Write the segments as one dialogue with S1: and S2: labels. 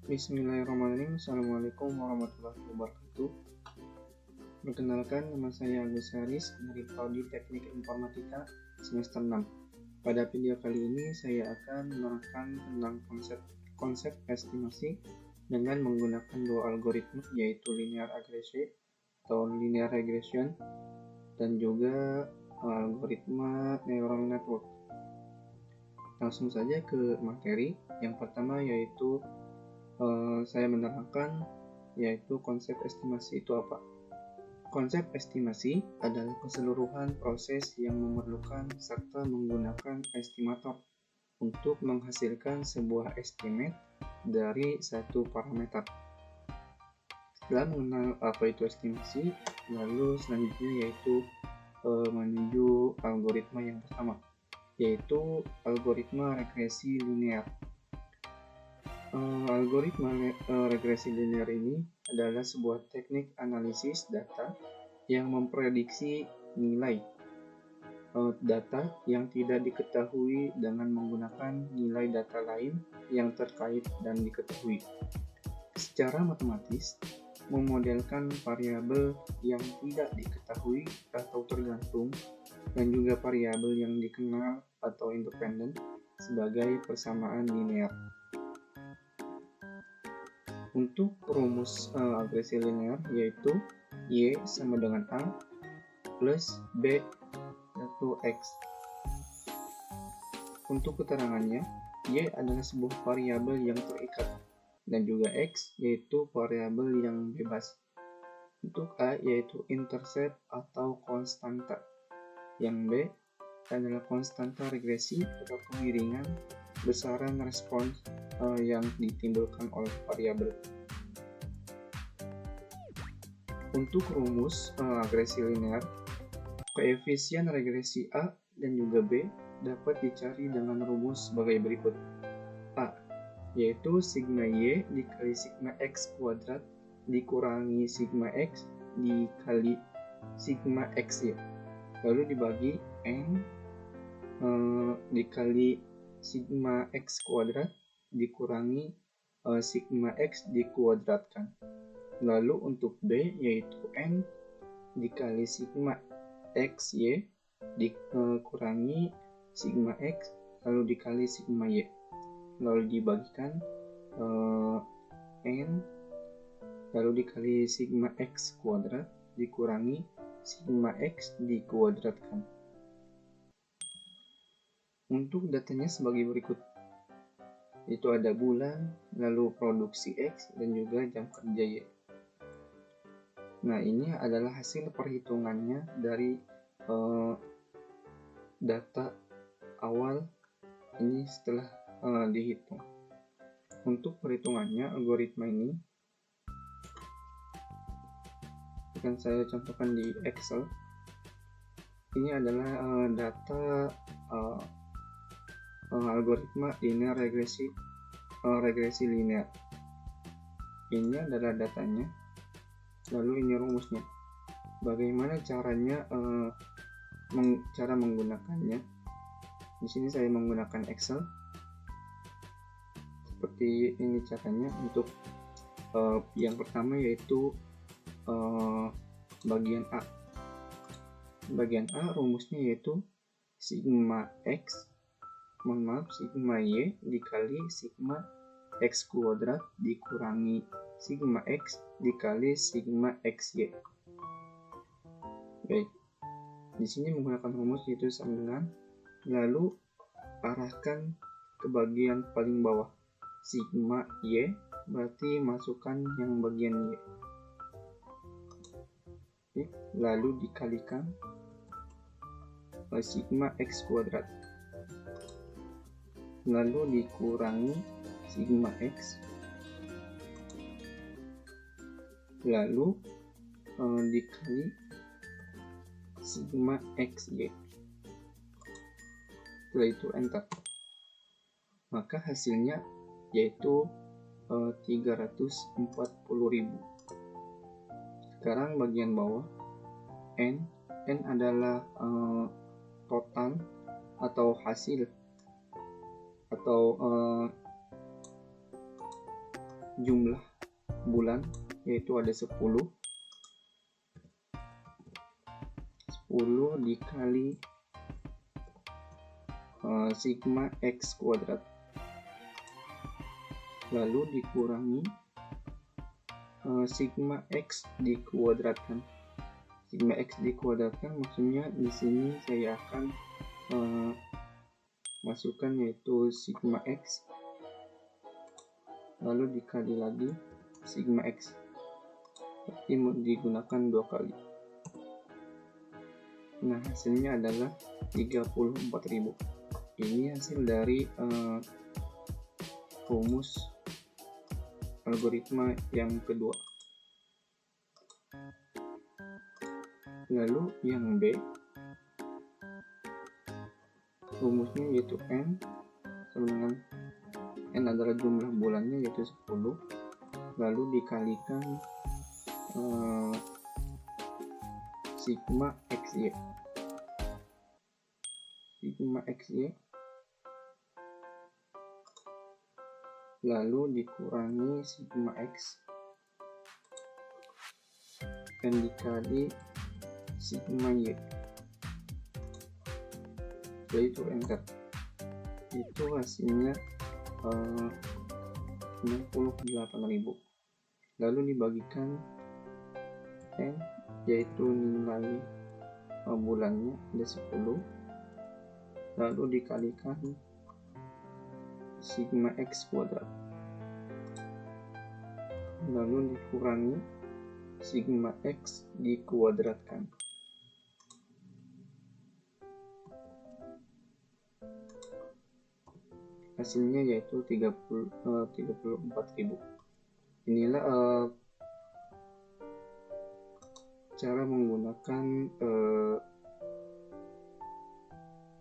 S1: Bismillahirrahmanirrahim. Assalamualaikum warahmatullahi wabarakatuh. Perkenalkan, nama saya Agus Haris dari Prodi Teknik Informatika semester 6. Pada video kali ini saya akan menerangkan tentang konsep estimasi dengan menggunakan dua algoritma, yaitu linear regression atau linear regression dan juga algoritma neural network. Langsung saja ke materi. Yang pertama yaitu saya menerangkan yaitu konsep estimasi itu apa. Konsep estimasi adalah keseluruhan proses yang memerlukan serta menggunakan estimator untuk menghasilkan sebuah estimate dari satu parameter. Setelah mengenal apa itu estimasi, lalu selanjutnya yaitu menuju algoritma yang pertama, yaitu algoritma regresi linear. Algoritma regresi linear ini adalah sebuah teknik analisis data yang memprediksi nilai data yang tidak diketahui dengan menggunakan nilai data lain yang terkait dan diketahui. Secara matematis, memodelkan variabel yang tidak diketahui atau tergantung dan juga variabel yang dikenal atau independen sebagai persamaan linear. Untuk rumus regresi linear yaitu Y sama dengan A plus B yaitu X. Untuk keterangannya, Y adalah sebuah variabel yang terikat dan juga X yaitu variabel yang bebas. Untuk A yaitu intercept atau konstanta. Yang B adalah konstanta regresi atau pengiringan besaran respons yang ditimbulkan oleh variabel. Untuk rumus regresi linear, koefisien regresi A dan juga B dapat dicari dengan rumus sebagai berikut. A yaitu sigma Y dikali sigma X kuadrat dikurangi sigma X dikali sigma XY, lalu dibagi N dikali sigma X kuadrat dikurangi sigma X dikuadratkan. Lalu untuk B yaitu N dikali sigma XY dikurangi sigma X lalu dikali sigma Y, lalu dibagikan N lalu dikali sigma X kuadrat dikurangi sigma X dikuadratkan. Untuk datanya sebagai berikut, itu ada bulan, lalu produksi X dan juga jam kerja Y. Nah, ini adalah hasil perhitungannya dari data awal ini setelah dihitung. Untuk perhitungannya, algoritma ini akan saya contohkan di Excel. Ini adalah data algoritma linear regresi linear. Ini adalah datanya, lalu ini rumusnya. Bagaimana caranya cara menggunakannya? Di sini saya menggunakan Excel. Seperti ini caranya. Untuk yang pertama yaitu bagian A. Bagian A rumusnya yaitu sigma X sigma Y dikali sigma X kuadrat dikurangi sigma X dikali sigma XY. Baik, di sini menggunakan rumus yaitu sama dengan, lalu arahkan ke bagian paling bawah sigma Y, berarti masukkan yang bagian Y. Oke, lalu dikalikan sigma X kuadrat, lalu dikurangi sigma X, lalu dikali sigma XY. Setelah itu enter, maka hasilnya yaitu 340.000. Sekarang bagian bawah N adalah total atau hasil atau jumlah bulan, yaitu ada 10 dikali sigma X kuadrat, lalu dikurangi sigma X dikuadratkan. Sigma X dikuadratkan maksudnya di sini saya akan masukkan yaitu sigma X lalu dikali lagi sigma X, berarti digunakan 2 kali. Nah, hasilnya adalah 34.000. Ini hasil dari rumus algoritma yang kedua. Lalu yang B, rumusnya yaitu N sama dengan N adalah jumlah bulannya yaitu 10, lalu dikalikan sigma XY. Sigma XY lalu dikurangi sigma X dan dikali sigma Y, yaitu enter. Itu hasilnya 68.000. Lalu dibagikan N, yaitu nilai bulannya ada 10, lalu dikalikan sigma X kuadrat, lalu dikurangi sigma X dikuadratkan. Hasilnya yaitu 34.000. Inilah cara menggunakan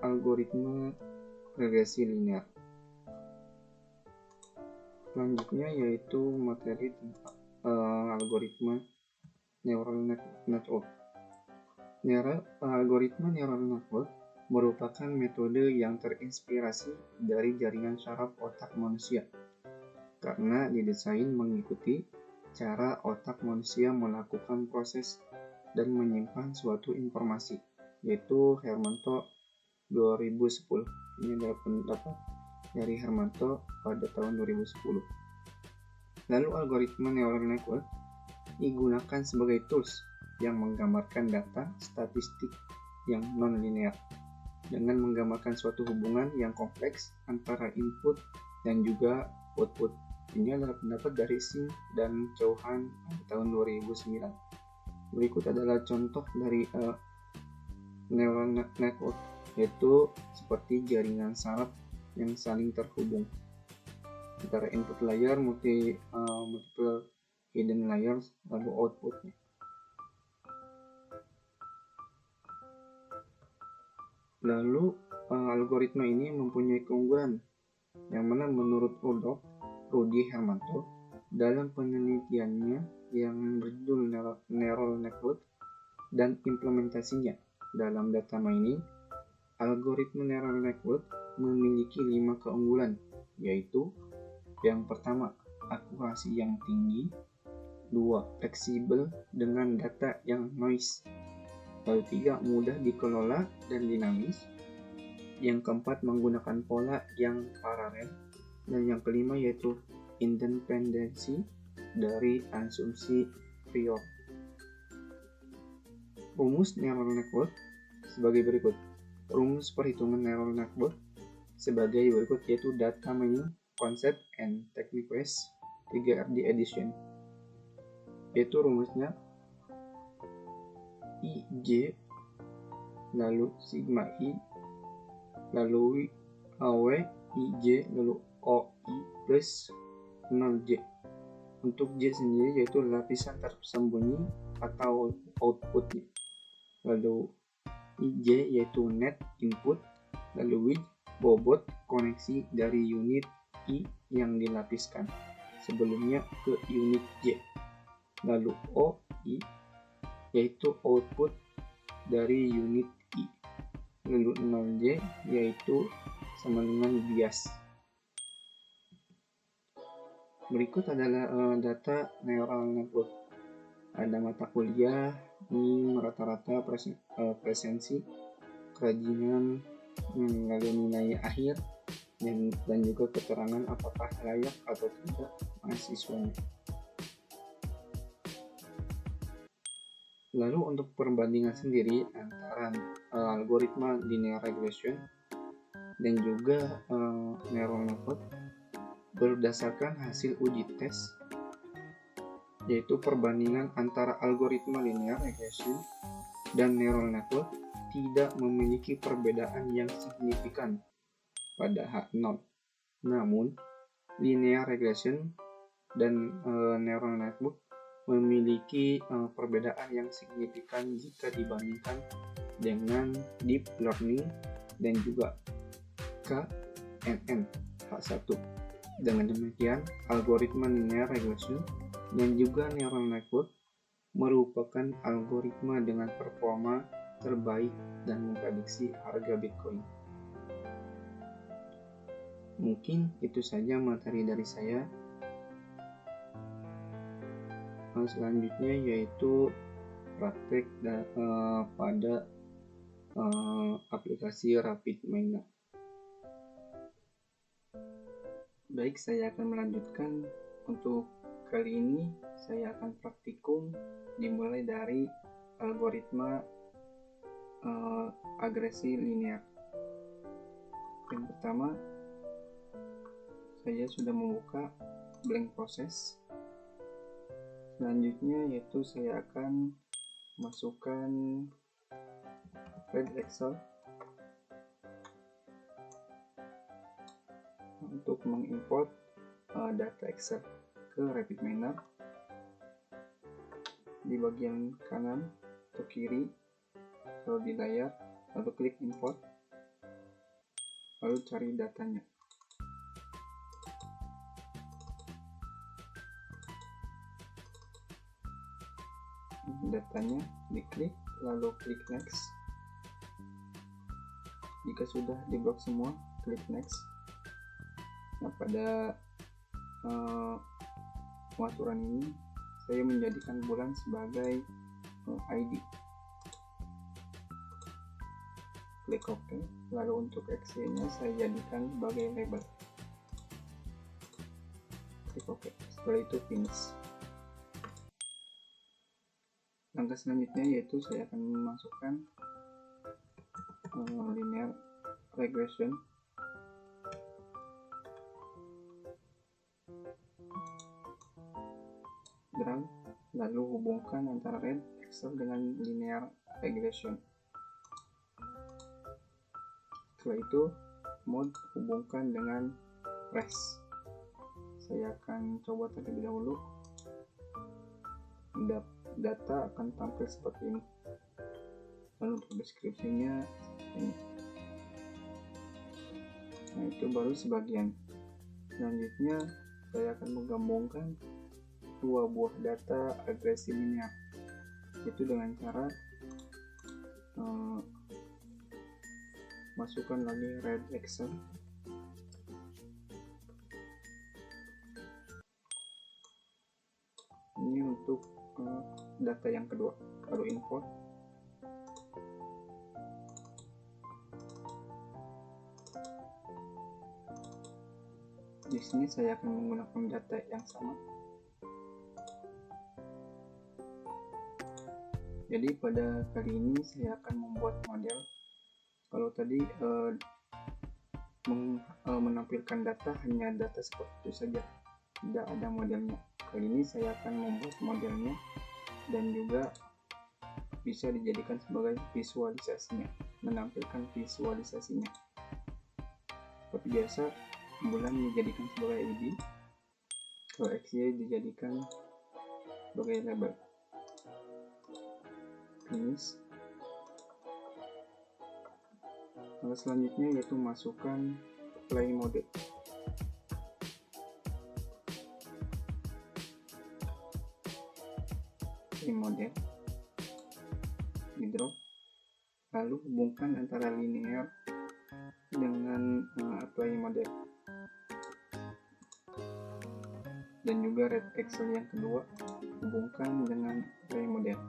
S1: algoritma regresi linear. Selanjutnya yaitu materi tentang algoritma neural network. Algoritma neural network merupakan metode yang terinspirasi dari jaringan saraf otak manusia karena didesain mengikuti cara otak manusia melakukan proses dan menyimpan suatu informasi, yaitu Hermanto 2010. Ini adalah pendapat dari Hermanto pada tahun 2010. Lalu algoritma neural network digunakan sebagai tools yang menggambarkan data statistik yang non-linear dengan menggambarkan suatu hubungan yang kompleks antara input dan juga output. Ini adalah pendapat dari Singh dan Chauhan tahun 2009. Berikut adalah contoh dari neural network, yaitu seperti jaringan saraf yang saling terhubung antara input layer, multiple hidden layers, lalu outputnya. Lalu algoritma ini mempunyai keunggulan yang mana menurut Rudy Hermanto dalam penelitiannya yang berjudul Neural Network dan implementasinya dalam data mining, algoritma neural network memiliki 5 keunggulan, yaitu yang pertama, akurasi yang tinggi, 2, fleksibel dengan data yang noise, lalu 3, mudah dikelola dan dinamis, yang keempat, menggunakan pola yang paralel, dan yang kelima yaitu independensi dari asumsi prior. Rumus neural network sebagai berikut. Rumus perhitungan neural network sebagai berikut, yaitu data mining concept and technique ways 3RD edition, yaitu rumusnya IJ lalu sigma I lalu AW IJ lalu OI plus 0J. Untuk J sendiri yaitu lapisan tersembunyi atau outputnya, lalu IJ yaitu net input, lalu width bobot koneksi dari unit I yang dilapiskan sebelumnya ke unit J, lalu OI yaitu output dari unit I, lalu 0J yaitu sama dengan bias. Berikut adalah data neural network. Ada mata kuliah, ini rata-rata presensi, kerajinan, lalu nilai akhir, dan juga keterangan apakah layak atau tidak mahasiswanya. Lalu untuk perbandingan sendiri antara algoritma linear regression dan juga neural network berdasarkan hasil uji tes, yaitu perbandingan antara algoritma linear regression dan neural network tidak memiliki perbedaan yang signifikan pada H0. Namun, linear regression dan neural network memiliki perbedaan yang signifikan jika dibandingkan dengan deep learning dan juga KNN H1. Dengan demikian, algoritma linear regression dan juga neural network merupakan algoritma dengan performa terbaik dan memprediksi harga Bitcoin. Mungkin itu saja materi dari saya. Selanjutnya yaitu praktek pada aplikasi RapidMiner. Baik, saya akan melanjutkan. Untuk kali ini saya akan praktikum dimulai dari algoritma agresi linear. Yang pertama, saya sudah membuka blank proses. Selanjutnya yaitu saya akan masukkan file Excel untuk mengimport data Excel ke RapidMiner. Di bagian kanan atau kiri kalau di layar, lalu klik import, lalu cari datanya. Datanya diklik, lalu klik next. Jika sudah diblok semua, klik next. Nah, pada pengaturan ini saya menjadikan bulan sebagai ID. Klik OK. Lalu untuk XY nya saya jadikan sebagai label. Klik OK. Setelah itu finish. Langkah selanjutnya yaitu saya akan memasukkan linear regression. Drag, lalu hubungkan antara red Excel dengan linear regression. Setelah itu mode hubungkan dengan res. Saya akan coba terlebih dahulu. Data akan tampil seperti ini. Lalu untuk deskripsinya ini. Nah, itu baru sebagian. Selanjutnya saya akan menggabungkan dua buah data agresi linear, itu dengan cara masukkan lagi red Excel. Ini untuk data yang kedua, lalu import. Di sini saya akan menggunakan data yang sama. Jadi pada kali ini saya akan membuat model. Kalau tadi menampilkan data hanya data seperti itu saja, tidak ada modelnya. Kali ini saya akan membuat modelnya dan juga bisa dijadikan sebagai visualisasinya, menampilkan visualisasinya. Seperti biasa, bulan dijadikan sebagai ID, kalau XY dijadikan sebagai label. Finish. Lalu selanjutnya yaitu masukkan play mode. Model di drop, lalu hubungkan antara linear dengan apply model. dan juga red Excel yang kedua, hubungkan dengan play model.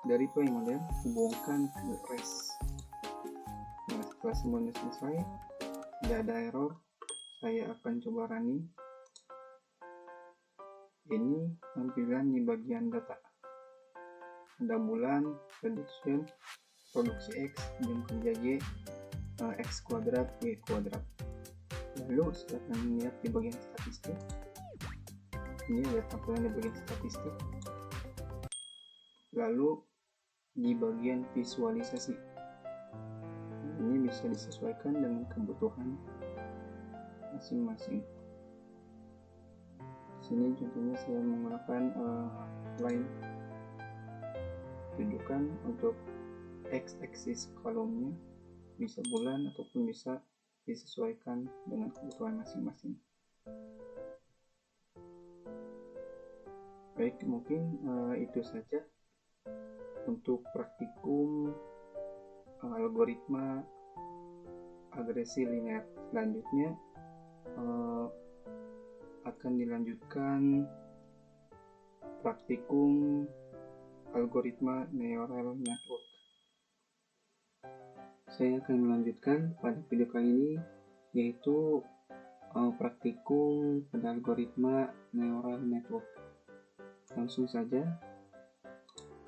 S1: Dari play model, hubungkan ke res. Nah, setelah semuanya selesai, tidak ada error, saya akan coba running. Ini tampilan di bagian data. Ada bulan, prediction, produksi X, jam kerja Y, X kuadrat, Y kuadrat. Lalu silahkan lihat di bagian statistik. Ini lihat tampilan di bagian statistik. Lalu di bagian visualisasi, ini bisa disesuaikan dengan kebutuhan masing-masing. Sini contohnya saya menggunakan line tunjukkan untuk x-axis kolomnya, bisa bulan ataupun bisa disesuaikan dengan kebutuhan masing-masing. Baik, mungkin itu saja untuk praktikum algoritma agresi linear. Selanjutnya akan dilanjutkan praktikum algoritma neural network. Saya akan melanjutkan pada video kali ini, yaitu praktikum pada algoritma neural network. Langsung saja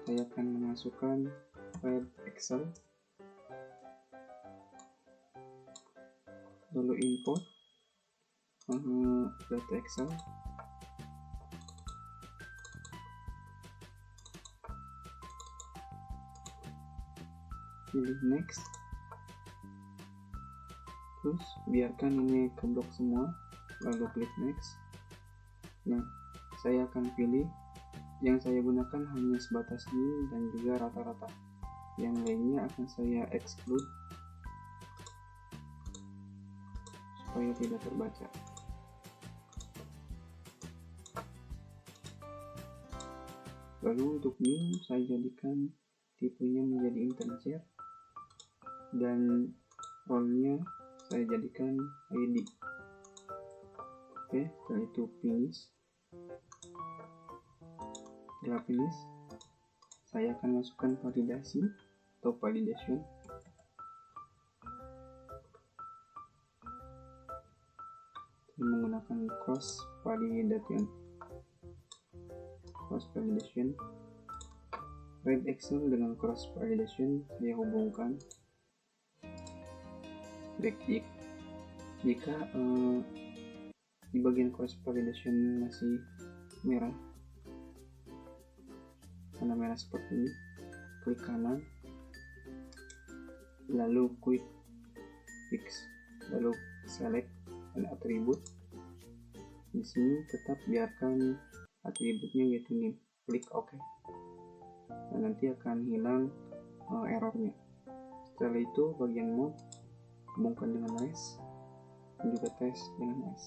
S1: saya akan memasukkan file Excel, lalu import data Excel, pilih next, terus biarkan ini keblok semua, lalu klik next. Nah, saya akan pilih yang saya gunakan hanya sebatas ini dan juga rata-rata, yang lainnya akan saya exclude supaya tidak terbaca. Lalu untuk new saya jadikan tipenya menjadi integer dan role-nya saya jadikan ID. Oke, setelah itu finish. Setelah finish, saya akan masukkan validasi atau validation. Saya menggunakan cross validation. Red Excel dengan cross validation saya hubungkan. Baik, jika di bagian cross validation masih merah, warna merah seperti ini, klik kanan, lalu quick fix, lalu select an atribut. Di sini tetap biarkan atributnya yaitu name, klik OK. Nah, nanti akan hilang errornya. Setelah itu bagian mode hubungkan dengan res dan juga tes dengan res.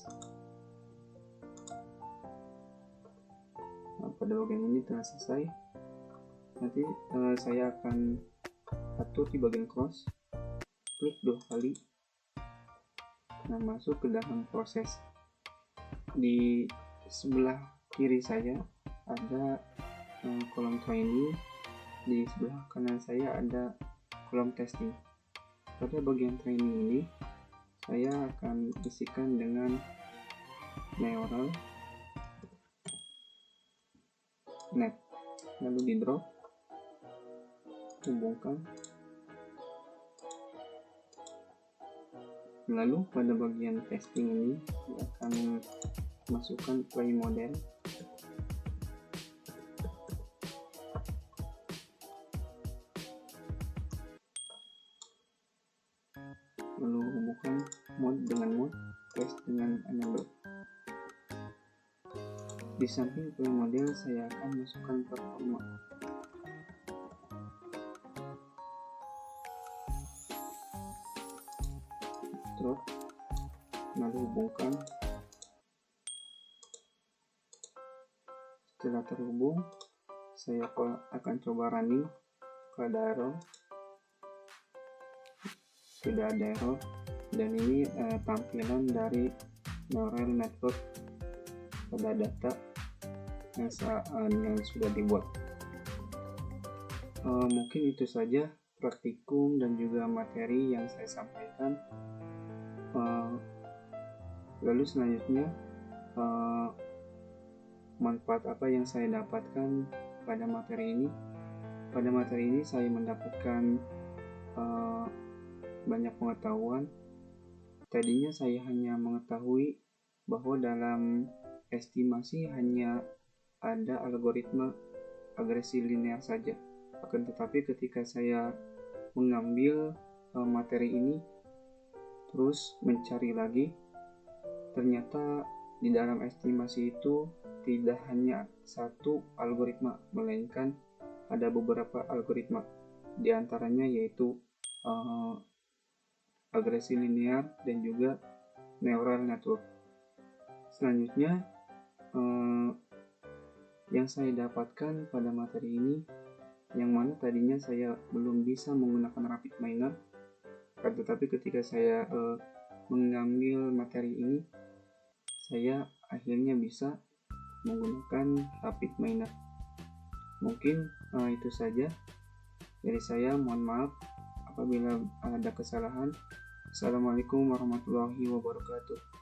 S1: Nah, pada bagian ini telah selesai. Nanti saya akan atur di bagian cross, klik 2 kali, nah masuk ke dalam proses. Di sebelah kiri saya ada kolom training, di sebelah kanan saya ada kolom testing. Pada bagian training ini saya akan isikan dengan neural net, lalu di drop, hubungkan. Lalu pada bagian testing ini saya akan masukkan play model, lalu hubungkan mode dengan mode, test dengan enable. Di samping play model saya akan masukkan performa. Drop, lalu hubungkan. Setelah terhubung, saya akan coba running. Kalau ada error, tidak ada error, dan ini tampilan dari neural network pada data yang sudah dibuat. Mungkin itu saja praktikum dan juga materi yang saya sampaikan. Lalu selanjutnya, manfaat apa yang saya dapatkan pada materi ini? Pada materi ini saya mendapatkan banyak pengetahuan. Tadinya saya hanya mengetahui bahwa dalam estimasi hanya ada algoritma agresi linear saja. Akan tetapi ketika saya mengambil materi ini terus mencari lagi, ternyata di dalam estimasi itu tidak hanya satu algoritma, melainkan ada beberapa algoritma. Di antaranya yaitu agresi linear dan juga neural network. Selanjutnya, yang saya dapatkan pada materi ini, yang mana tadinya saya belum bisa menggunakan RapidMiner, tetapi ketika saya mengambil materi ini, saya akhirnya bisa menggunakan RapidMiner. Mungkin itu saja dari saya. Mohon maaf apabila ada kesalahan. Assalamualaikum warahmatullahi wabarakatuh.